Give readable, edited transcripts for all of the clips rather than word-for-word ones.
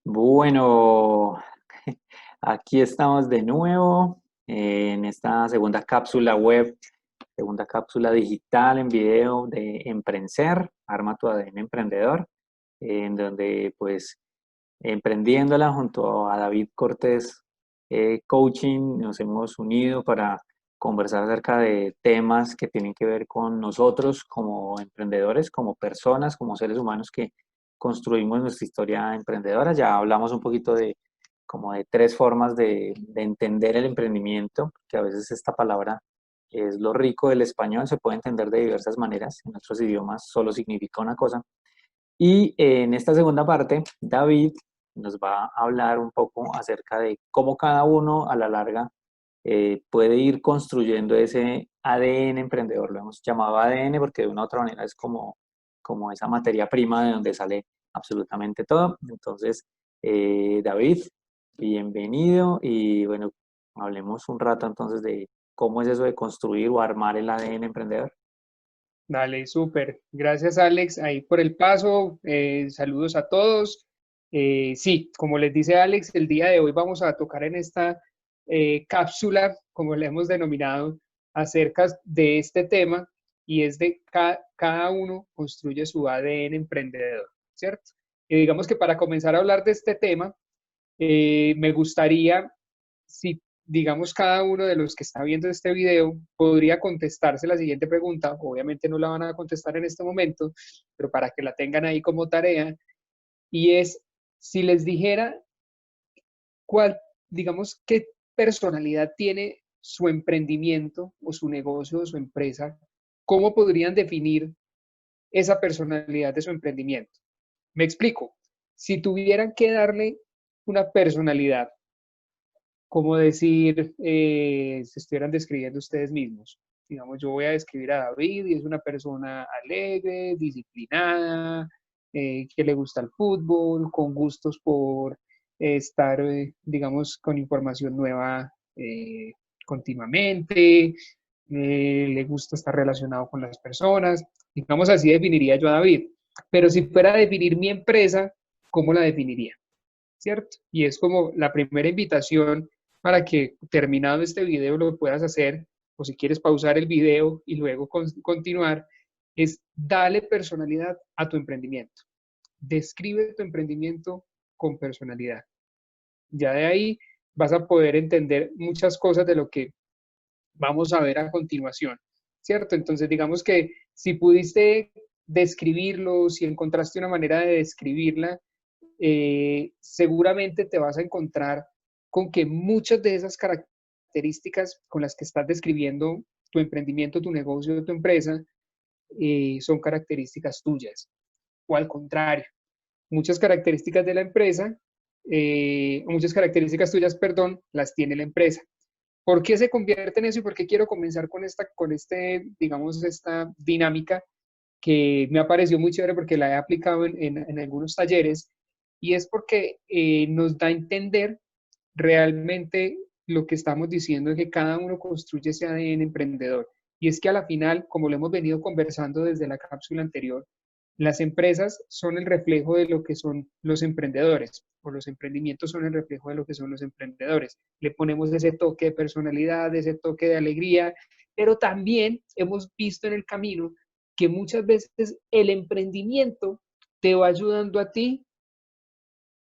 Bueno, aquí estamos de nuevo en esta segunda cápsula web, segunda cápsula digital en video de Emprencer, Arma tu ADN Emprendedor, en donde pues emprendiéndola junto a David Cortés Coaching nos hemos unido para conversar acerca de temas que tienen que ver con nosotros como emprendedores, como personas, como seres humanos que construimos nuestra historia emprendedora. Ya hablamos un poquito de como de tres formas de entender el emprendimiento, que a veces esta palabra es lo rico del español, se puede entender de diversas maneras, en otros idiomas solo significa una cosa. Y en esta segunda parte, David nos va a hablar un poco acerca de cómo cada uno a la larga puede ir construyendo ese ADN emprendedor. Lo hemos llamado ADN porque de una u otra manera es como esa materia prima de donde sale absolutamente todo. Entonces, David, bienvenido y bueno, hablemos un rato entonces de cómo es eso de construir o armar el ADN emprendedor. Dale, súper. Gracias, Alex, ahí por el paso. Saludos a todos. Sí, como les dice Alex, el día de hoy vamos a tocar en esta cápsula, como le hemos denominado, acerca de este tema y es de cada uno construye su ADN emprendedor, ¿cierto? Y digamos que para comenzar a hablar de este tema, me gustaría, si digamos cada uno de los que está viendo este video podría contestarse la siguiente pregunta, obviamente no la van a contestar en este momento, pero para que la tengan ahí como tarea, y es si les dijera cuál, digamos, qué personalidad tiene su emprendimiento o su negocio o su empresa, ¿cómo podrían definir esa personalidad de su emprendimiento? Me explico. Si tuvieran que darle una personalidad, como decir, se estuvieran describiendo ustedes mismos. Digamos, yo voy a describir a David y es una persona alegre, disciplinada, que le gusta el fútbol, con gustos por estar, digamos, con información nueva continuamente, le gusta estar relacionado con las personas. Digamos, así definiría yo a David. Pero si fuera a definir mi empresa, ¿cómo la definiría? ¿Cierto? Y es como la primera invitación para que terminado este video lo puedas hacer, o si quieres pausar el video y luego continuar, es darle personalidad a tu emprendimiento. Describe tu emprendimiento con personalidad. Ya de ahí vas a poder entender muchas cosas de lo que vamos a ver a continuación, ¿cierto? Entonces, digamos que si pudiste describirlo, si encontraste una manera de describirla, seguramente te vas a encontrar con que muchas de esas características con las que estás describiendo tu emprendimiento, tu negocio, tu empresa, son características tuyas. O al contrario, muchas características de la empresa, muchas características tuyas, perdón, las tiene la empresa. ¿Por qué se convierte en eso y por qué quiero comenzar digamos, esta dinámica que me ha parecido muy chévere porque la he aplicado en algunos talleres? Y es porque nos da a entender realmente lo que estamos diciendo es que cada uno construye ese ADN emprendedor. Y es que a la final, como lo hemos venido conversando desde la cápsula anterior, las empresas son el reflejo de lo que son los emprendedores, o los emprendimientos son el reflejo de lo que son los emprendedores. Le ponemos ese toque de personalidad, ese toque de alegría, pero también hemos visto en el camino que muchas veces el emprendimiento te va ayudando a ti,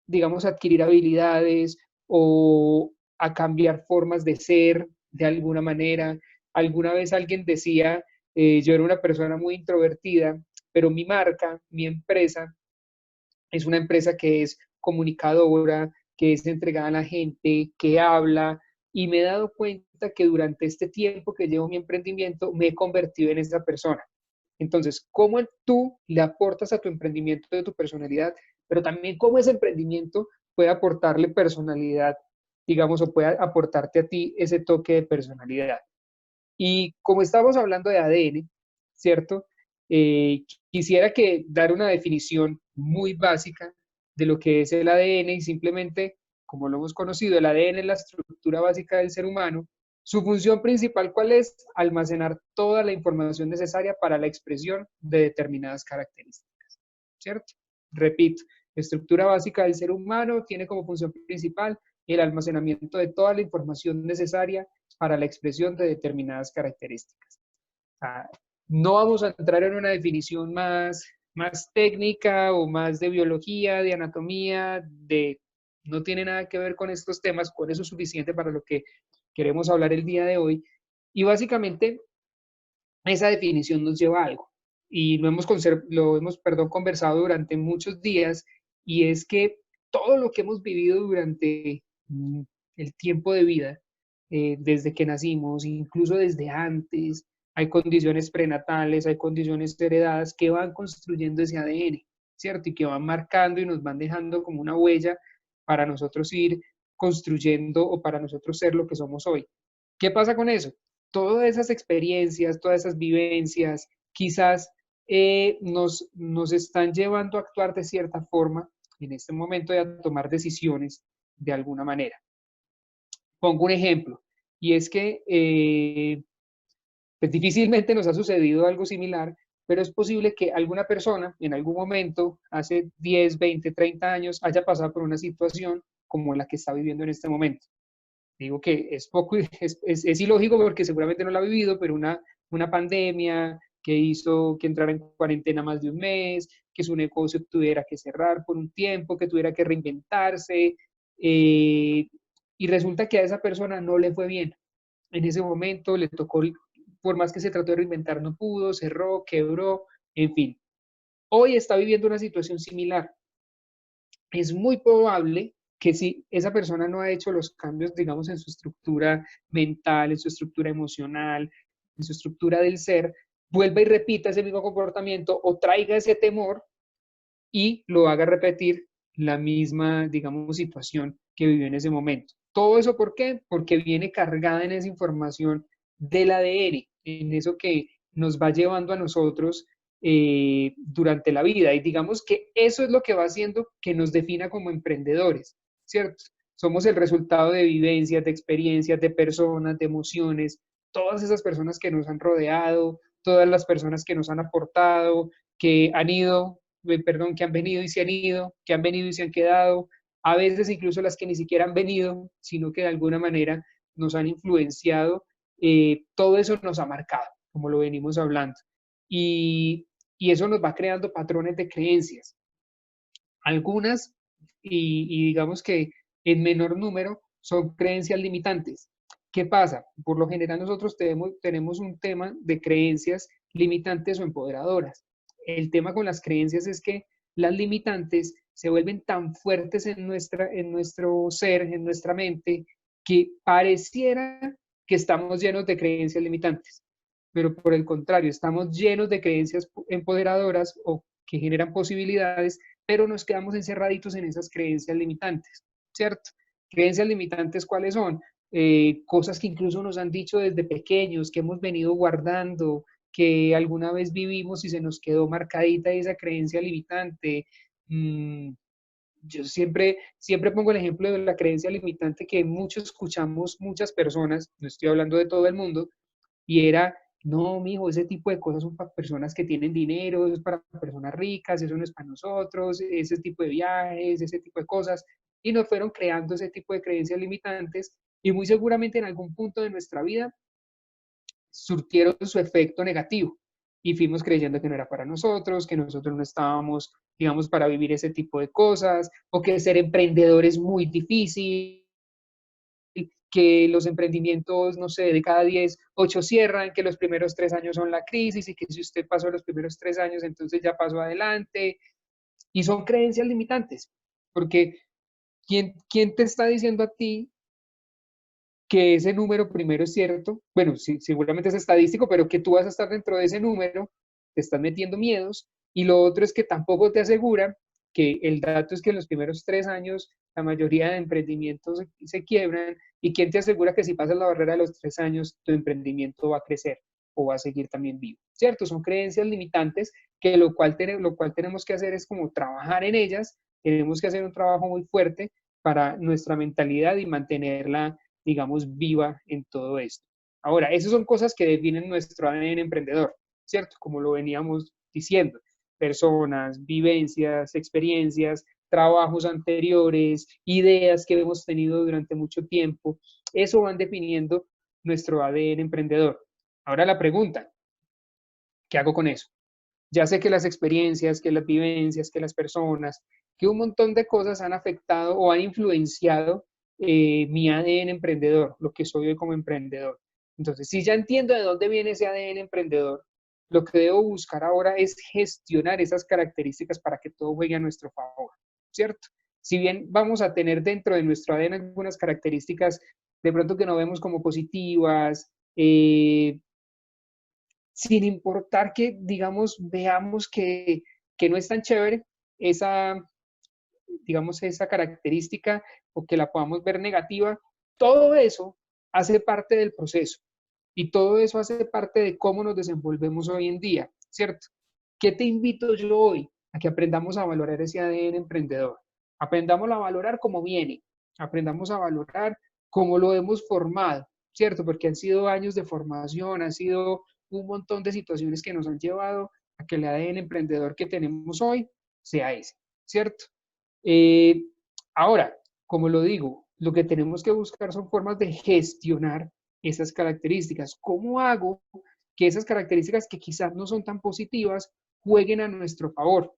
digamos, a adquirir habilidades o a cambiar formas de ser de alguna manera. Alguna vez alguien decía, yo era una persona muy introvertida, pero mi marca, mi empresa, es una empresa que es comunicadora, que es entregada a la gente, que habla, y me he dado cuenta que durante este tiempo que llevo mi emprendimiento me he convertido en esa persona. Entonces, ¿cómo tú le aportas a tu emprendimiento de tu personalidad, pero también cómo ese emprendimiento puede aportarle personalidad, digamos, o puede aportarte a ti ese toque de personalidad? Y como estamos hablando de ADN, ¿cierto? Eh, Quisiera que dar una definición muy básica de lo que es el ADN y simplemente, como lo hemos conocido, el ADN es la estructura básica del ser humano. Su función principal, ¿cuál es? Almacenar toda la información necesaria para la expresión de determinadas características, ¿cierto? Repito, Estructura básica del ser humano tiene como función principal el almacenamiento de toda la información necesaria para la expresión de determinadas características. No vamos a entrar en una definición más técnica o más de biología, de anatomía, no tiene nada que ver con estos temas, con eso es suficiente para lo que queremos hablar el día de hoy. Y básicamente esa definición nos lleva a algo. Y lo hemos conversado durante muchos días, y es que todo lo que hemos vivido durante el tiempo de vida, desde que nacimos, incluso desde antes, hay condiciones prenatales, hay condiciones heredadas que van construyendo ese ADN, ¿cierto? Y que van marcando y nos van dejando como una huella para nosotros ir construyendo o para nosotros ser lo que somos hoy. ¿Qué pasa con eso? Todas esas experiencias, todas esas vivencias, quizás nos están llevando a actuar de cierta forma en este momento y a tomar decisiones de alguna manera. Pongo un ejemplo, y es que pues difícilmente nos ha sucedido algo similar, pero es posible que alguna persona en algún momento, hace 10, 20, 30 años, haya pasado por una situación como la que está viviendo en este momento. Digo que es poco, es ilógico porque seguramente no la ha vivido, pero una pandemia que hizo que entrara en cuarentena más de un mes, que su negocio tuviera que cerrar por un tiempo, que tuviera que reinventarse, y resulta que a esa persona no le fue bien. En ese momento le tocó, por más que se trató de reinventar, no pudo, cerró, quebró, en fin. Hoy está viviendo una situación similar. Es muy probable que si esa persona no ha hecho los cambios, digamos, en su estructura mental, en su estructura emocional, en su estructura del ser, vuelva y repita ese mismo comportamiento o traiga ese temor y lo haga repetir la misma, digamos, situación que vivió en ese momento. ¿Todo eso por qué? Porque viene cargada en esa información del ADN, en eso que nos va llevando a nosotros durante la vida. Y digamos que eso es lo que va haciendo que nos defina como emprendedores, ¿cierto? Somos el resultado de vivencias, de experiencias, de personas, de emociones, todas esas personas que nos han rodeado, todas las personas que nos han aportado, que han ido, perdón, que han venido y se han ido, que han venido y se han quedado, a veces incluso las que ni siquiera han venido, sino que de alguna manera nos han influenciado, todo eso nos ha marcado, como lo venimos hablando. Y eso nos va creando patrones de creencias. Algunas, y digamos que en menor número, son creencias limitantes. ¿Qué pasa? Por lo general nosotros tenemos un tema de creencias limitantes o empoderadoras. El tema con las creencias es que las limitantes se vuelven tan fuertes en nuestro ser, en nuestra mente, que pareciera que estamos llenos de creencias limitantes, pero por el contrario, estamos llenos de creencias empoderadoras o que generan posibilidades, pero nos quedamos encerraditos en esas creencias limitantes, ¿cierto? Creencias limitantes, ¿cuáles son? Cosas que incluso nos han dicho desde pequeños, que hemos venido guardando, que alguna vez vivimos y se nos quedó marcadita esa creencia limitante. Yo siempre pongo el ejemplo de la creencia limitante que muchos escuchamos, muchas personas, no estoy hablando de todo el mundo, y era, no, mijo, ese tipo de cosas son para personas que tienen dinero, es para personas ricas, eso no es para nosotros, ese tipo de viajes, ese tipo de cosas, y nos fueron creando ese tipo de creencias limitantes, y muy seguramente en algún punto de nuestra vida surtieron su efecto negativo, y fuimos creyendo que no era para nosotros, que nosotros no estábamos, digamos, para vivir ese tipo de cosas, o que ser emprendedor es muy difícil, que los emprendimientos, no sé, de cada 10, 8 cierran, que los primeros 3 años son la crisis y que si usted pasó los primeros 3 años, entonces ya pasó adelante. Y son creencias limitantes, porque ¿quién te está diciendo a ti que ese número primero es cierto? Bueno, sí, seguramente es estadístico, pero que tú vas a estar dentro de ese número, te están metiendo miedos, y lo otro es que tampoco te asegura que el dato es que en los primeros 3 años la mayoría de emprendimientos se quiebran, y quién te asegura que si pasas la barrera de los 3 años tu emprendimiento va a crecer o va a seguir también vivo, ¿cierto? Son creencias limitantes que lo cual tenemos que hacer es como trabajar en ellas, tenemos que hacer un trabajo muy fuerte para nuestra mentalidad y mantenerla, digamos, viva en todo esto. Ahora, esas son cosas que definen nuestro ADN emprendedor, ¿cierto? Como lo veníamos diciendo, personas, vivencias, experiencias, trabajos anteriores, ideas que hemos tenido durante mucho tiempo. Eso van definiendo nuestro ADN emprendedor. Ahora la pregunta, ¿qué hago con eso? Ya sé que las experiencias, que las vivencias, que las personas, que un montón de cosas han afectado o han influenciado mi ADN emprendedor, lo que soy hoy como emprendedor. Entonces, si ya entiendo de dónde viene ese ADN emprendedor, lo que debo buscar ahora es gestionar esas características para que todo juegue a nuestro favor, ¿cierto? Si bien vamos a tener dentro de nuestro ADN algunas características de pronto que no vemos como positivas, sin importar que, digamos, veamos que no es tan chévere esa, digamos, esa característica o que la podamos ver negativa, todo eso hace parte del proceso y todo eso hace parte de cómo nos desenvolvemos hoy en día, ¿cierto? ¿Qué te invito yo hoy? A que aprendamos a valorar ese ADN emprendedor. Aprendamos a valorar cómo viene, aprendamos a valorar cómo lo hemos formado, ¿cierto? Porque han sido años de formación, han sido un montón de situaciones que nos han llevado a que el ADN emprendedor que tenemos hoy sea ese, ¿cierto? Eh, Ahora, como lo digo, lo que tenemos que buscar son formas de gestionar esas características. ¿Cómo hago que esas características que quizás no son tan positivas jueguen a nuestro favor?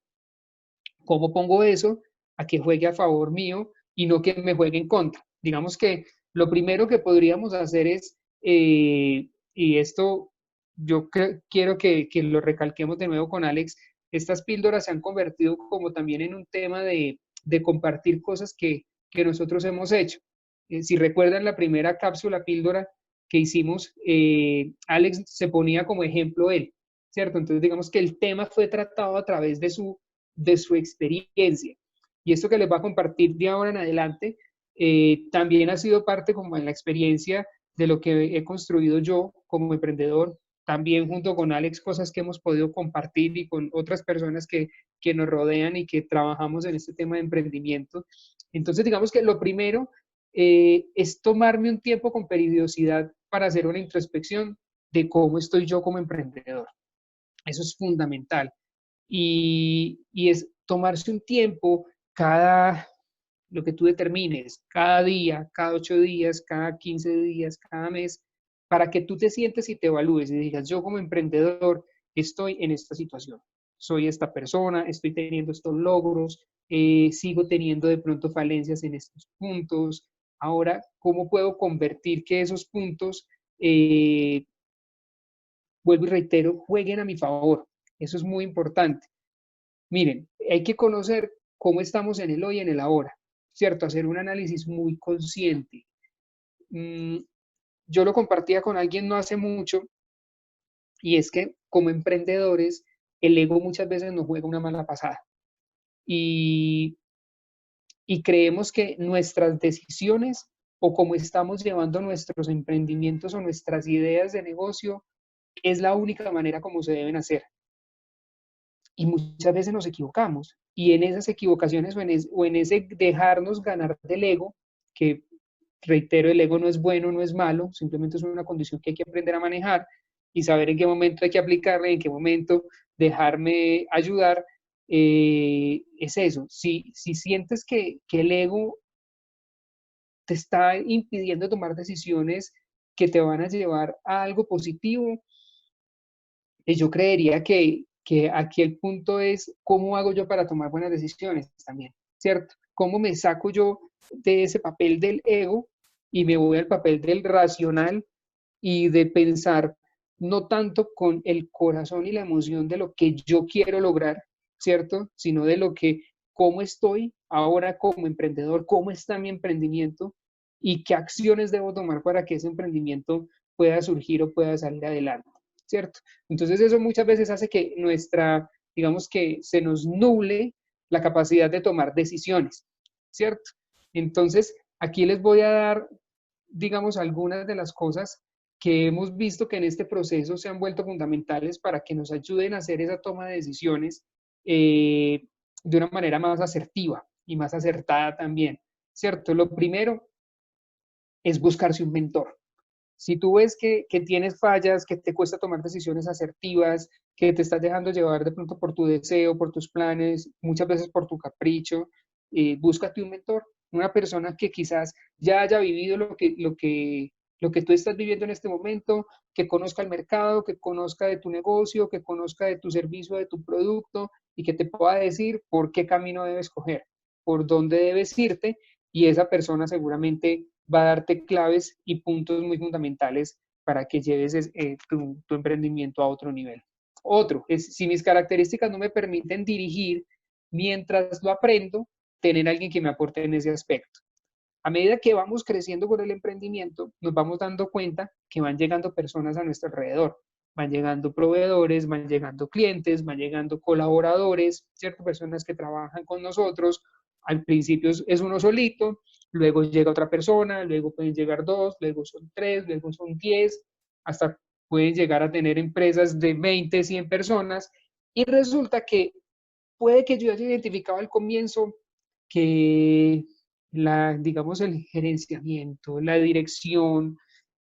¿Cómo pongo eso a que juegue a favor mío y no que me juegue en contra? Digamos que lo primero que podríamos hacer es, y esto yo quiero que lo recalquemos de nuevo con Alex, estas píldoras se han convertido como también en un tema de compartir cosas que nosotros hemos hecho. Si recuerdan la primera cápsula píldora que hicimos, Alex se ponía como ejemplo él, ¿cierto? Entonces digamos que el tema fue tratado a través de su experiencia. Y esto que les va a compartir de ahora en adelante también ha sido parte como en la experiencia de lo que he construido yo como emprendedor, también junto con Alex, cosas que hemos podido compartir y con otras personas que nos rodean y que trabajamos en este tema de emprendimiento. Entonces, digamos que lo primero es tomarme un tiempo con periodicidad para hacer una introspección de cómo estoy yo como emprendedor. Eso es fundamental y es tomarse un tiempo cada, lo que tú determines, cada día, cada 8 días, cada 15 días, cada mes, para que tú te sientes y te evalúes y digas, yo como emprendedor estoy en esta situación, soy esta persona, estoy teniendo estos logros, sigo teniendo de pronto falencias en estos puntos, ahora, ¿cómo puedo convertir que esos puntos, vuelvo y reitero, jueguen a mi favor? Eso es muy importante. Miren, hay que conocer cómo estamos en el hoy y en el ahora, ¿cierto? Hacer un análisis muy consciente. Yo lo compartía con alguien no hace mucho y es que como emprendedores el ego muchas veces nos juega una mala pasada y, y creemos que nuestras decisiones o cómo estamos llevando nuestros emprendimientos o nuestras ideas de negocio es la única manera como se deben hacer. Y muchas veces nos equivocamos. Y en esas equivocaciones o en ese dejarnos ganar del ego, que reitero, el ego no es bueno, no es malo, simplemente es una condición que hay que aprender a manejar y saber en qué momento hay que aplicarle, en qué momento dejarme ayudar, es eso. Si sientes que el ego te está impidiendo tomar decisiones que te van a llevar a algo positivo, yo creería que aquí el punto es cómo hago yo para tomar buenas decisiones también, ¿cierto? ¿Cómo me saco yo de ese papel del ego y me voy al papel del racional y de pensar no tanto con el corazón y la emoción de lo que yo quiero lograr, ¿cierto? Sino de lo que, cómo estoy ahora como emprendedor, cómo está mi emprendimiento y qué acciones debo tomar para que ese emprendimiento pueda surgir o pueda salir adelante, ¿cierto? Entonces eso muchas veces hace que nuestra, digamos que se nos nuble la capacidad de tomar decisiones, ¿cierto? Entonces, aquí les voy a dar, digamos, algunas de las cosas que hemos visto que en este proceso se han vuelto fundamentales para que nos ayuden a hacer esa toma de decisiones de una manera más asertiva y más acertada también, ¿cierto? Lo primero es buscarse un mentor. Si tú ves que tienes fallas, que te cuesta tomar decisiones asertivas, que te estás dejando llevar de pronto por tu deseo, por tus planes, muchas veces por tu capricho, búscate un mentor, una persona que quizás ya haya vivido lo que tú estás viviendo en este momento, que conozca el mercado, que conozca de tu negocio, que conozca de tu servicio, de tu producto y que te pueda decir por qué camino debes coger, por dónde debes irte, y esa persona seguramente va a darte claves y puntos muy fundamentales para que lleves tu emprendimiento a otro nivel. Otro, es si mis características no me permiten dirigir mientras lo aprendo, tener alguien que me aporte en ese aspecto. A medida que vamos creciendo con el emprendimiento, nos vamos dando cuenta que van llegando personas a nuestro alrededor. Van llegando proveedores, van llegando clientes, van llegando colaboradores, ciertas personas que trabajan con nosotros. Al principio es uno solito, luego llega otra persona, luego pueden llegar dos, luego son tres, luego son 10, hasta pueden llegar a tener empresas de 20, 100 personas. Y resulta que puede que yo haya identificado al comienzo que digamos, el gerenciamiento, la dirección,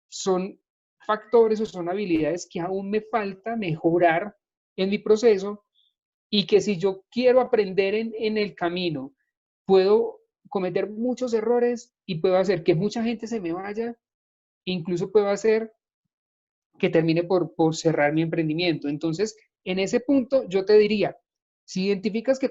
son factores o son habilidades que aún me falta mejorar en mi proceso y que si yo quiero aprender en el camino, puedo cometer muchos errores y puedo hacer que mucha gente se me vaya, incluso puedo hacer que termine por cerrar mi emprendimiento. Entonces, en ese punto yo te diría, si identificas que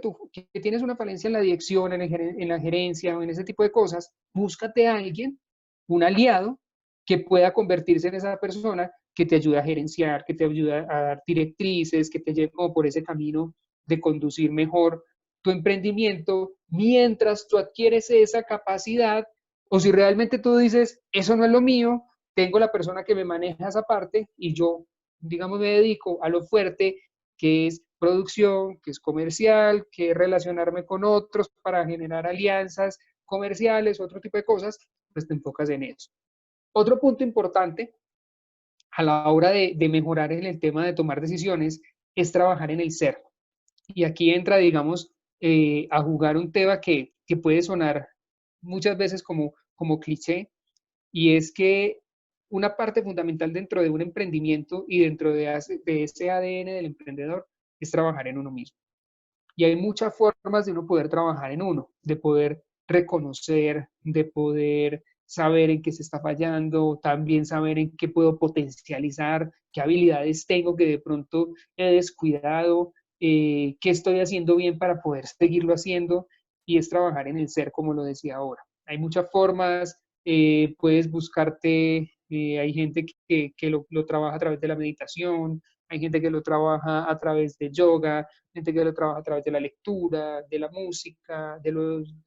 tienes una falencia en la dirección, en la gerencia o en ese tipo de cosas, búscate a alguien, un aliado, que pueda convertirse en esa persona que te ayude a gerenciar, que te ayude a dar directrices, que te lleve como por ese camino de conducir mejor tu emprendimiento mientras tú adquieres esa capacidad, o si realmente tú dices, eso no es lo mío, tengo la persona que me maneja esa parte y yo, digamos, me dedico a lo fuerte, que es producción, que es comercial, que es relacionarme con otros para generar alianzas comerciales, otro tipo de cosas, pues te enfocas en eso. Otro punto importante a la hora de mejorar en el tema de tomar decisiones es trabajar en el ser. Y aquí entra, digamos, a jugar un tema que puede sonar muchas veces como cliché, y es que una parte fundamental dentro de un emprendimiento y dentro de ese ADN del emprendedor es trabajar en uno mismo. Y hay muchas formas de uno poder trabajar en uno, de poder reconocer, de poder saber en qué se está fallando, también saber en qué puedo potencializar, qué habilidades tengo que de pronto he descuidado, qué estoy haciendo bien para poder seguirlo haciendo, y es trabajar en el ser, como lo decía ahora. Hay muchas formas, puedes buscarte, hay gente que lo trabaja a través de la meditación, hay gente que lo trabaja a través de yoga, gente que lo trabaja a través de la lectura, de la música, de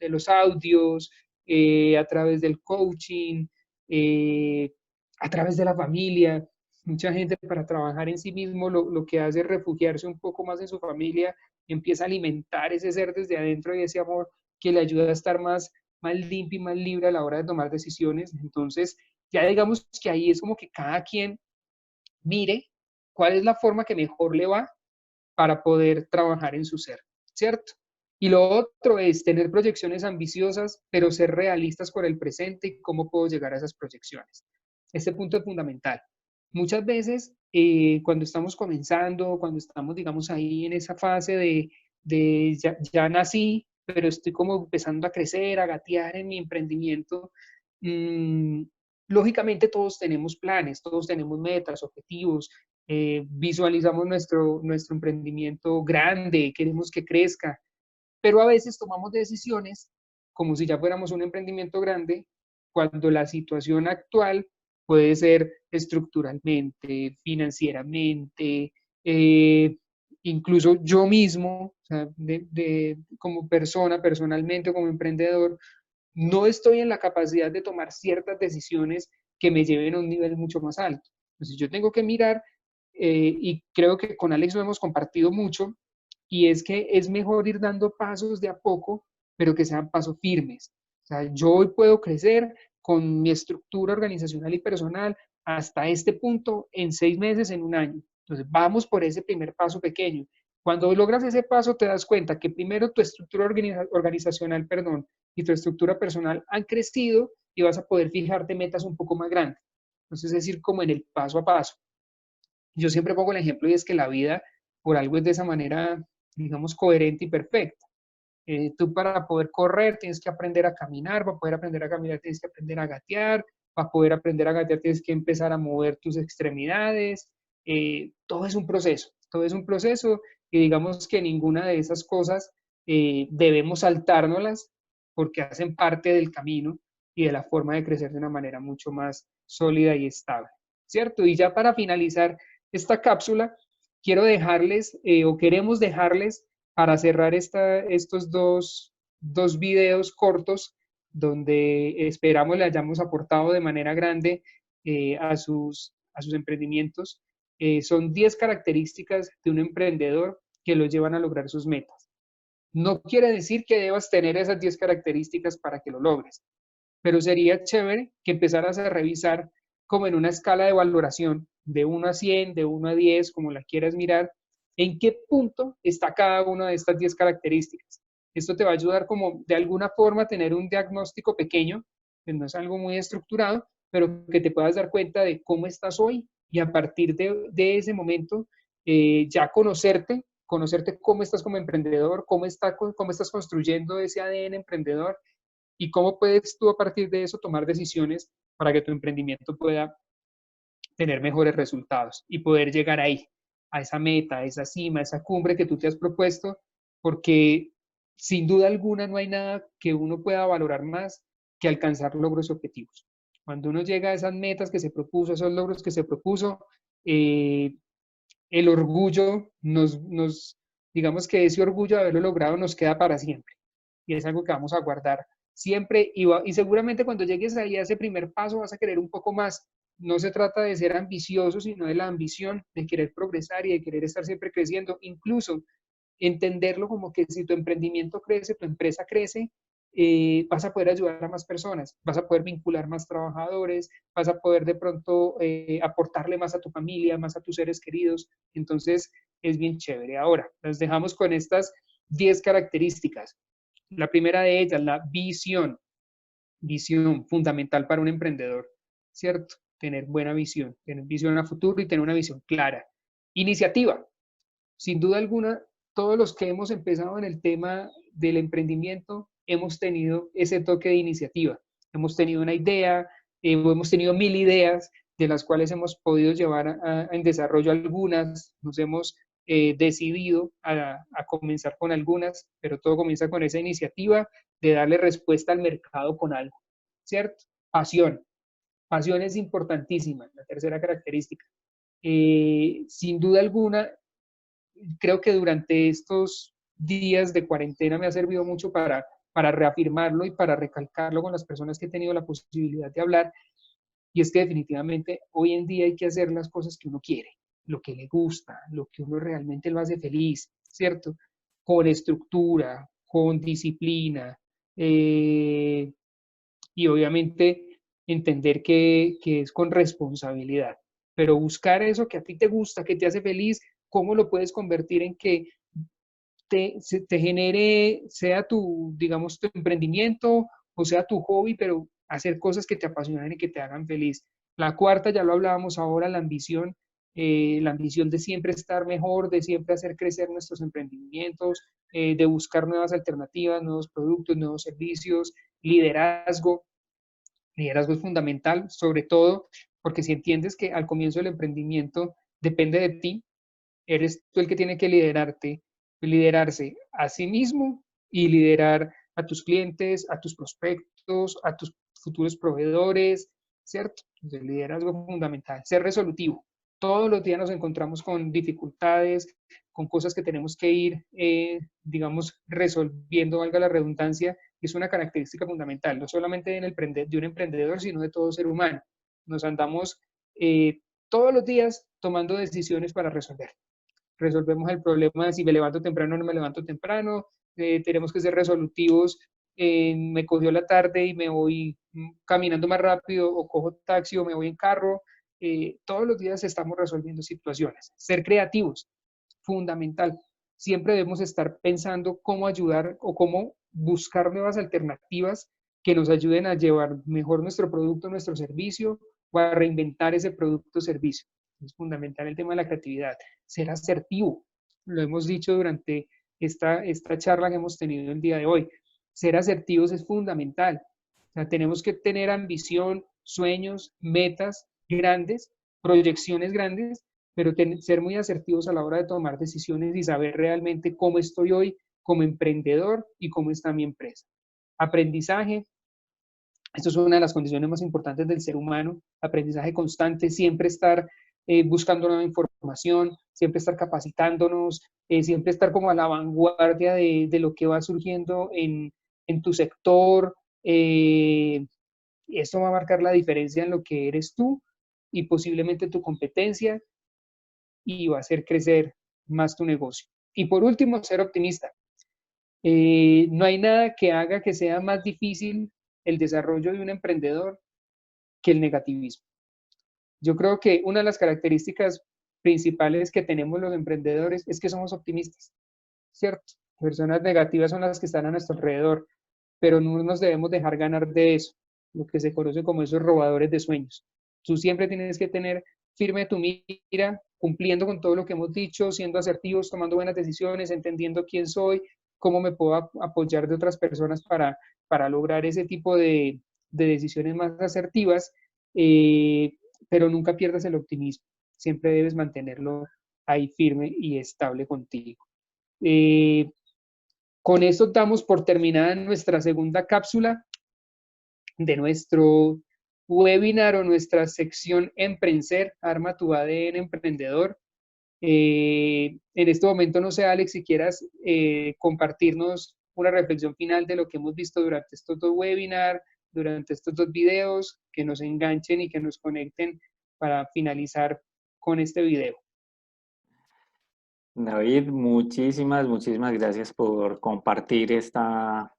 los audios, a través del coaching, eh, a través de la familia. Mucha gente para trabajar en sí mismo lo que hace es refugiarse un poco más en su familia, empieza a alimentar ese ser desde adentro y ese amor que le ayuda a estar más limpio y más libre a la hora de tomar decisiones. Entonces, ya digamos que ahí es como que cada quien mire cuál es la forma que mejor le va para poder trabajar en su ser, ¿cierto? Y lo otro es tener proyecciones ambiciosas, pero ser realistas con el presente y cómo puedo llegar a esas proyecciones. Este punto es fundamental. Muchas veces, cuando estamos comenzando, cuando estamos, digamos, ahí en esa fase de ya nací, pero estoy como empezando a crecer, a gatear en mi emprendimiento, mmm, lógicamente todos tenemos planes, todos tenemos metas, objetivos, visualizamos nuestro emprendimiento grande, queremos que crezca, pero a veces tomamos decisiones como si ya fuéramos un emprendimiento grande, cuando la situación actual puede ser estructuralmente, financieramente, incluso yo mismo, o sea, como persona, personalmente o como emprendedor, no estoy en la capacidad de tomar ciertas decisiones que me lleven a un nivel mucho más alto. Entonces yo tengo que mirar, y creo que con Alex lo hemos compartido mucho, y es que es mejor ir dando pasos de a poco, pero que sean pasos firmes. O sea, yo hoy puedo crecer con mi estructura organizacional y personal hasta este punto en 6 meses, en un año. Entonces, vamos por ese primer paso pequeño. Cuando logras ese paso, te das cuenta que primero tu estructura organizacional, perdón, y tu estructura personal han crecido y vas a poder fijarte metas un poco más grandes. Entonces, es ir como en el paso a paso. Yo siempre pongo el ejemplo y es que la vida, por algo es de esa manera, digamos, coherente y perfecta. Tú para poder correr tienes que aprender a caminar, para poder aprender a caminar tienes que aprender a gatear, para poder aprender a gatear tienes que empezar a mover tus extremidades. Todo es un proceso, todo es un proceso y digamos que ninguna de esas cosas debemos saltárnoslas porque hacen parte del camino y de la forma de crecer de una manera mucho más sólida y estable, ¿cierto? Y ya para finalizar esta cápsula, quiero dejarles o queremos dejarles para cerrar estos dos videos cortos donde esperamos le hayamos aportado de manera grande a sus emprendimientos. Son 10 características de un emprendedor que lo llevan a lograr sus metas. No quiere decir que debas tener esas 10 características para que lo logres, pero sería chévere que empezaras a revisar como en una escala de valoración de 1 a 100, de 1 a 10, como la quieras mirar, en qué punto está cada una de estas 10 características. Esto te va a ayudar como de alguna forma a tener un diagnóstico pequeño, que no es algo muy estructurado, pero que te puedas dar cuenta de cómo estás hoy y a partir de ese momento ya conocerte cómo estás como emprendedor, cómo estás construyendo ese ADN emprendedor y cómo puedes tú a partir de eso tomar decisiones para que tu emprendimiento pueda tener mejores resultados y poder llegar ahí, a esa meta, a esa cima, a esa cumbre que tú te has propuesto, porque sin duda alguna no hay nada que uno pueda valorar más que alcanzar logros y objetivos. Cuando uno llega a esas metas que se propuso, esos logros que se propuso, el orgullo digamos que ese orgullo de haberlo logrado nos queda para siempre. Y es algo que vamos a guardar siempre y seguramente cuando llegues ahí a ese primer paso vas a querer un poco más. No se trata de ser ambicioso, sino de la ambición, de querer progresar y de querer estar siempre creciendo. Incluso entenderlo como que si tu emprendimiento crece, tu empresa crece, vas a poder ayudar a más personas, vas a poder vincular más trabajadores, vas a poder de pronto aportarle más a tu familia, más a tus seres queridos. Entonces, es bien chévere. Ahora, las dejamos con estas 10 características. La primera de ellas, la visión. Visión fundamental para un emprendedor, ¿cierto? Tener buena visión, tener visión a futuro y tener una visión clara. Iniciativa. Sin duda alguna, todos los que hemos empezado en el tema del emprendimiento hemos tenido ese toque de iniciativa. Hemos tenido una idea, hemos tenido 1000 ideas de las cuales hemos podido llevar en desarrollo algunas, nos hemos decidido a comenzar con algunas, pero todo comienza con esa iniciativa de darle respuesta al mercado con algo, ¿cierto? Pasión. Pasión es importantísima, la tercera característica. Sin duda alguna, creo que durante estos días de cuarentena me ha servido mucho para reafirmarlo y para recalcarlo con las personas que he tenido la posibilidad de hablar. Y es que definitivamente hoy en día hay que hacer las cosas que uno quiere, lo que le gusta, lo que uno realmente lo hace feliz, ¿cierto? Con estructura, con disciplina y obviamente entender que es con responsabilidad. Pero buscar eso que a ti te gusta, que te hace feliz, ¿cómo lo puedes convertir en que te genere, sea tu, digamos, tu emprendimiento o sea tu hobby, pero hacer cosas que te apasionan y que te hagan feliz? La cuarta, ya lo hablábamos ahora, la ambición de siempre estar mejor, de siempre hacer crecer nuestros emprendimientos, de buscar nuevas alternativas, nuevos productos, nuevos servicios, liderazgo. Liderazgo es fundamental, sobre todo porque si entiendes que al comienzo del emprendimiento depende de ti, eres tú el que tiene que liderarse a sí mismo y liderar a tus clientes, a tus prospectos, a tus futuros proveedores, ¿cierto? Entonces, el liderazgo es fundamental, ser resolutivo. Todos los días nos encontramos con dificultades, con cosas que tenemos que ir, digamos, resolviendo, valga la redundancia, y es una característica fundamental, no solamente de un emprendedor, sino de todo ser humano. Nos andamos todos los días tomando decisiones para resolvemos el problema de si me levanto temprano o no me levanto temprano, tenemos que ser resolutivos, me cogió la tarde y me voy caminando más rápido o cojo taxi o me voy en carro, todos los días estamos resolviendo situaciones. Ser creativos, fundamental. Siempre debemos estar pensando cómo ayudar o cómo buscar nuevas alternativas que nos ayuden a llevar mejor nuestro producto, nuestro servicio o a reinventar ese producto o servicio. Es fundamental el tema de la creatividad. Ser asertivo. Lo hemos dicho durante esta charla que hemos tenido el día de hoy. Ser asertivos es fundamental. O sea, tenemos que tener ambición, sueños, metas grandes, proyecciones grandes, pero ser muy asertivos a la hora de tomar decisiones y saber realmente cómo estoy hoy como emprendedor y cómo está mi empresa. Aprendizaje, esto es una de las condiciones más importantes del ser humano, aprendizaje constante, siempre estar buscando nueva información, siempre estar capacitándonos, siempre estar como a la vanguardia de lo que va surgiendo en tu sector. Esto va a marcar la diferencia en lo que eres tú y posiblemente tu competencia y va a hacer crecer más tu negocio. Y por último, ser optimista. No hay nada que haga que sea más difícil el desarrollo de un emprendedor que el negativismo. Yo creo que una de las características principales que tenemos los emprendedores es que somos optimistas, ¿cierto? Personas negativas son las que están a nuestro alrededor, pero no nos debemos dejar ganar de eso, lo que se conoce como esos robadores de sueños. Tú siempre tienes que tener firme tu mira, cumpliendo con todo lo que hemos dicho, siendo asertivos, tomando buenas decisiones, entendiendo quién soy, cómo me puedo apoyar de otras personas para lograr ese tipo de decisiones más asertivas, pero nunca pierdas el optimismo. Siempre debes mantenerlo ahí firme y estable contigo. Con esto damos por terminada nuestra segunda cápsula de nuestro webinar o nuestra sección Emprender, Arma tu ADN Emprendedor. En este momento, no sé, Alex, si quieras compartirnos una reflexión final de lo que hemos visto durante estos dos webinars, durante estos dos videos, que nos enganchen y que nos conecten para finalizar con este video. David, muchísimas gracias por compartir esta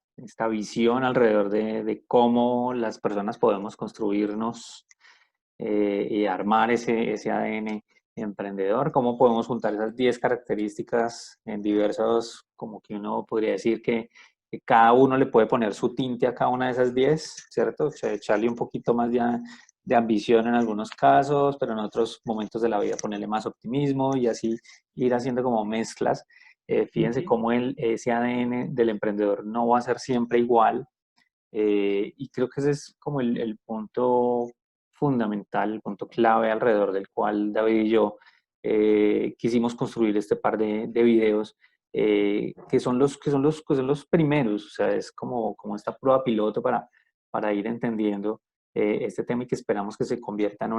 visión alrededor de cómo las personas podemos construirnos y armar ese ADN emprendedor, cómo podemos juntar esas 10 características en diversos, como que uno podría decir que cada uno le puede poner su tinte a cada una de esas 10, ¿cierto? O sea, echarle un poquito más de ambición en algunos casos, pero en otros momentos de la vida ponerle más optimismo y así ir haciendo como mezclas. Fíjense cómo ese ADN del emprendedor no va a ser siempre igual, y creo que ese es como el punto fundamental, el punto clave alrededor del cual David y yo quisimos construir este par de videos, que son los primeros. O sea, es como esta prueba piloto para ir entendiendo este tema, y que esperamos que se convierta en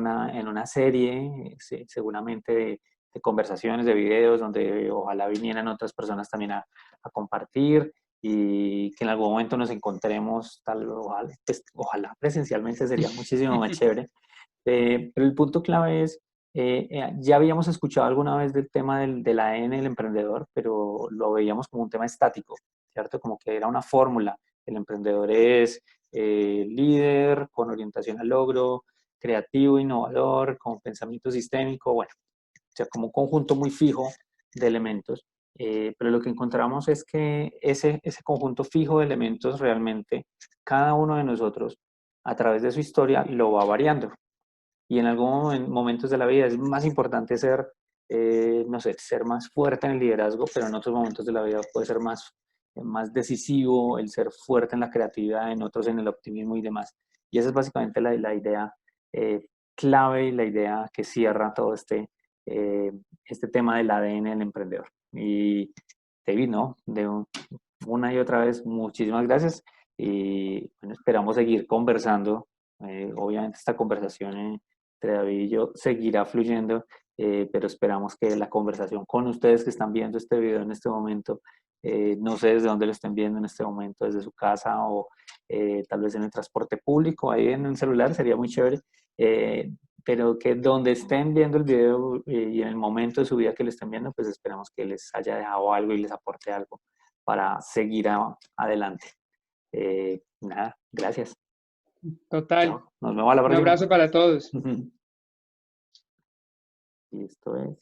una serie, seguramente de conversaciones, de videos, donde ojalá vinieran otras personas también a compartir, y que en algún momento nos encontremos, ojalá presencialmente, sería muchísimo más chévere. Pero el punto clave es, ya habíamos escuchado alguna vez del tema del ADN del emprendedor, pero lo veíamos como un tema estático, ¿cierto? Como que era una fórmula. El emprendedor es líder, con orientación al logro, creativo, innovador, con pensamiento sistémico, bueno, o sea, como un conjunto muy fijo de elementos. Pero lo que encontramos es que ese conjunto fijo de elementos, realmente cada uno de nosotros, a través de su historia, lo va variando. Y en algunos momentos de la vida es más importante ser, no sé, ser más fuerte en el liderazgo, pero en otros momentos de la vida puede ser más decisivo el ser fuerte en la creatividad, en otros en el optimismo y demás. Y esa es básicamente la idea clave, y la idea que cierra todo este tema del ADN del emprendedor. Y David, ¿no? Una y otra vez, muchísimas gracias, y bueno, esperamos seguir conversando. Obviamente esta conversación entre David y yo seguirá fluyendo, pero esperamos que la conversación con ustedes que están viendo este video en este momento, no sé desde dónde lo estén viendo en este momento, desde su casa o tal vez en el transporte público, ahí en un celular, sería muy chévere, eh, pero que donde estén viendo el video y en el momento de su vida que lo estén viendo, pues esperamos que les haya dejado algo y les aporte algo para seguir adelante. Nada, gracias. Total. Chao. Nos vemos a la Un próxima. abrazo para todos. Y esto es